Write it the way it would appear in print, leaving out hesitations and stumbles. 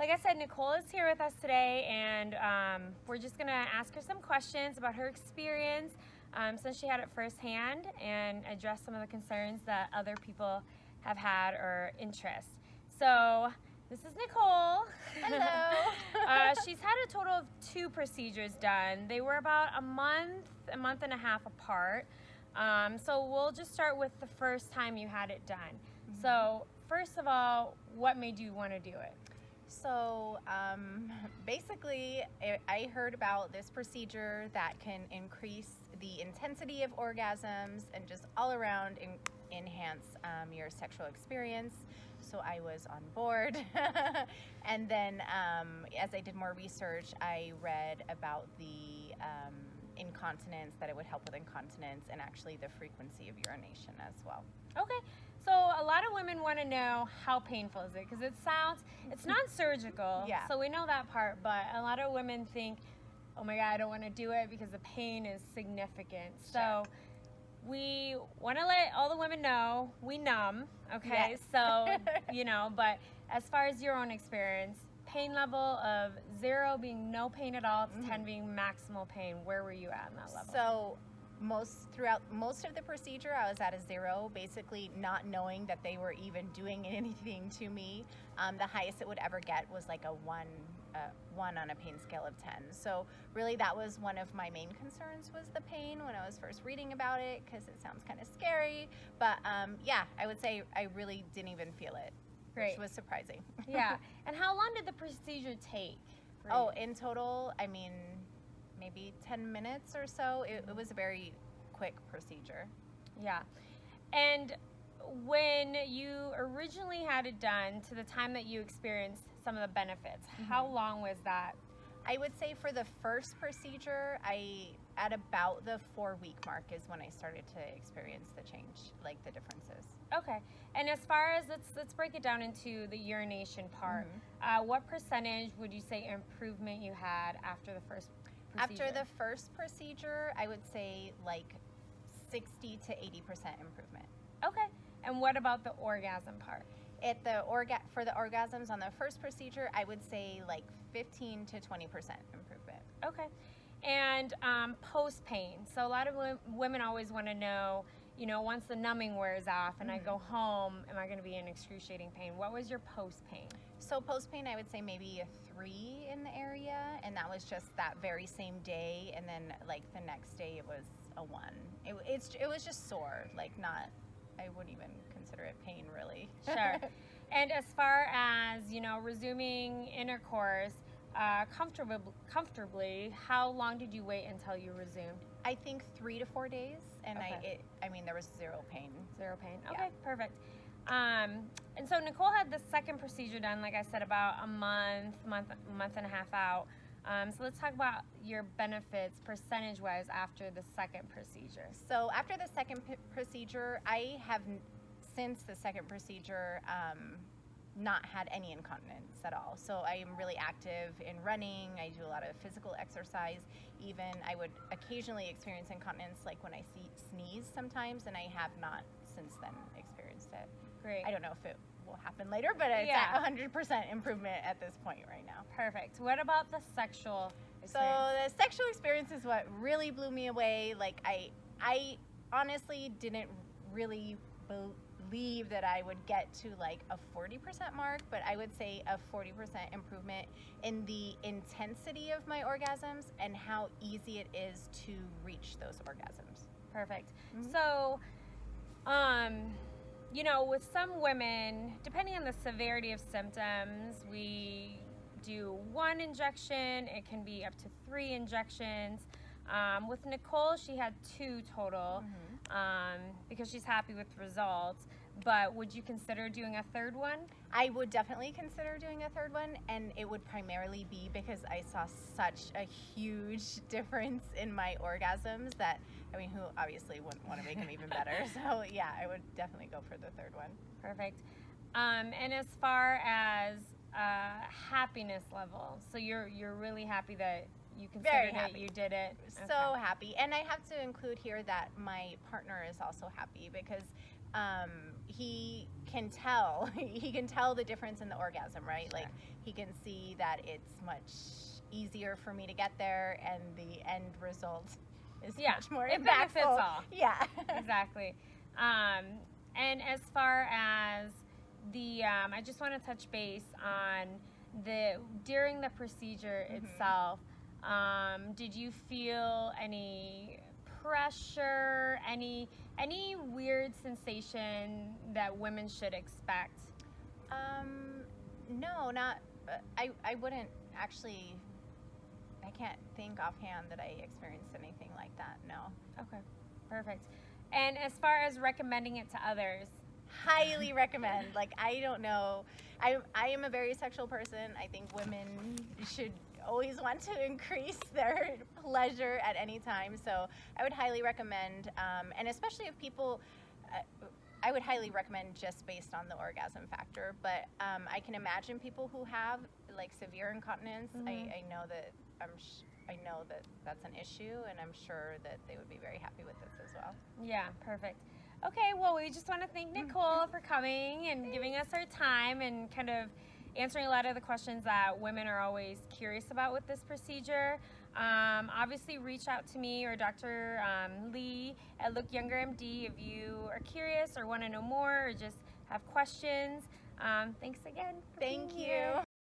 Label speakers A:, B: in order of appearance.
A: like I said, Nicole is here with us today, and we're just going to ask her some questions about her experience since she had it firsthand, and address some of the concerns that other people have had or interest. So this is Nicole.
B: Hello.
A: She's had a total of 2 procedures done. They were about a month and a half apart. So we'll just start with the first time you had it done. Mm-hmm. So first of all, what made you want to do it?
B: So basically, I heard about this procedure that can increase the intensity of orgasms and just all around enhance your sexual experience. So I was on board. And then as I did more research, I read about the incontinence, that it would help with incontinence, and actually the frequency of urination as well.
A: Okay. So a lot of women want to know, how painful is it? Because it's non-surgical.
B: Yeah.
A: So we know that part, but a lot of women think, oh my God, I don't want to do it because the pain is significant.
B: Sure.
A: So we want to let all the women know we numb, okay?
B: Yes.
A: So, but as far as your own experience, pain level of 0 being no pain at all to 10 being maximal pain, where were you at in that level?
B: So throughout most of the procedure, I was at a 0, basically not knowing that they were even doing anything to me. The highest it would ever get was like a 1 on a pain scale of 10. So really that was one of my main concerns, was the pain when I was first reading about it, because it sounds kind of scary. But yeah, I would say I really didn't even feel it.
A: Great.
B: Which was surprising.
A: Yeah. And how long did the procedure take?
B: Oh, in total, I mean, maybe 10 minutes or so. It was a very quick procedure.
A: Yeah. And when you originally had it done to the time that you experienced some of the benefits, how long was that?
B: I would say for the first procedure, at about the 4-week mark is when I started to experience the change, like the differences.
A: Okay. And as far as, let's break it down into the urination part. What percentage would you say improvement you had after the first procedure?
B: After the first procedure, I would say like 60 to 80% improvement.
A: Okay. And what about the orgasm part?
B: For the orgasms on the first procedure, I would say like 15 to 20% improvement.
A: Okay. And post pain. So a lot of women always want to know, once the numbing wears off and I go home, am I going to be in excruciating pain? What was your post pain?
B: So post pain, I would say maybe a 3 in the area, and that was just that very same day. And then like the next day, it was a 1. It was just sore, like not. I wouldn't even consider it pain, really.
A: Sure. And as far as, resuming intercourse comfortably, how long did you wait until you resumed?
B: I think 3 to 4 days, and
A: Okay.
B: there was 0 pain.
A: 0 pain.
B: Yeah.
A: Okay, perfect. And so Nicole had the second procedure done, like I said, about a month and a half out. So let's talk about your benefits percentage-wise after the second procedure.
B: So after the second procedure, I have, since the second procedure, not had any incontinence at all. So I am really active in running. I do a lot of physical exercise. Even I would occasionally experience incontinence, like when I sneeze sometimes, and I have not since then experienced it.
A: Great.
B: I don't know if it will happen later, but it's at 100% improvement at this point right now.
A: Perfect. What about the sexual experience?
B: So the sexual experience is what really blew me away. Like I honestly didn't really believe that I would get to like a 40% mark, but I would say a 40% improvement in the intensity of my orgasms and how easy it is to reach those orgasms.
A: Perfect. So, with some women, depending on the severity of symptoms, we do 1 injection. It can be up to 3 injections. With Nicole, she had 2 total because she's happy with the results. But would you consider doing a 3rd one?
B: I would definitely consider doing a 3rd one, and it would primarily be because I saw such a huge difference in my orgasms that, who obviously wouldn't want to make them even better. So yeah, I would definitely go for the 3rd one.
A: Perfect. And as far as happiness level, so you're really happy that you considered it, you did it.
B: So happy. And I have to include here that my partner is also happy because he can tell he can tell the difference in the orgasm, right?
A: Sure.
B: Like he can see that it's much easier for me to get there, and the end result is much more
A: it
B: impactful.
A: benefits all.
B: Yeah.
A: Exactly. And as far as the, I just want to touch base on during the procedure itself. Did you feel any pressure, any weird sensation that women should expect?
B: No, not. I wouldn't actually. I can't think offhand that I experienced anything like that. No.
A: Okay, perfect. And as far as recommending it to others,
B: Highly recommend. Like, I don't know. I am a very sexual person. I think women should always want to increase their pleasure at any time. So I would highly recommend, and especially if people, I would highly recommend just based on the orgasm factor. But I can imagine people who have like severe incontinence. I know that I know that that's an issue, and I'm sure that they would be very happy with this as well.
A: yeah, perfect. Okay, well, we just want to thank Nicole for coming and giving us her time and kind of answering a lot of the questions that women are always curious about with this procedure. Obviously, reach out to me or Dr. Lee at Look Younger MD if you are curious or want to know more or just have questions. Thanks again.
B: Thank
A: being
B: you.
A: here.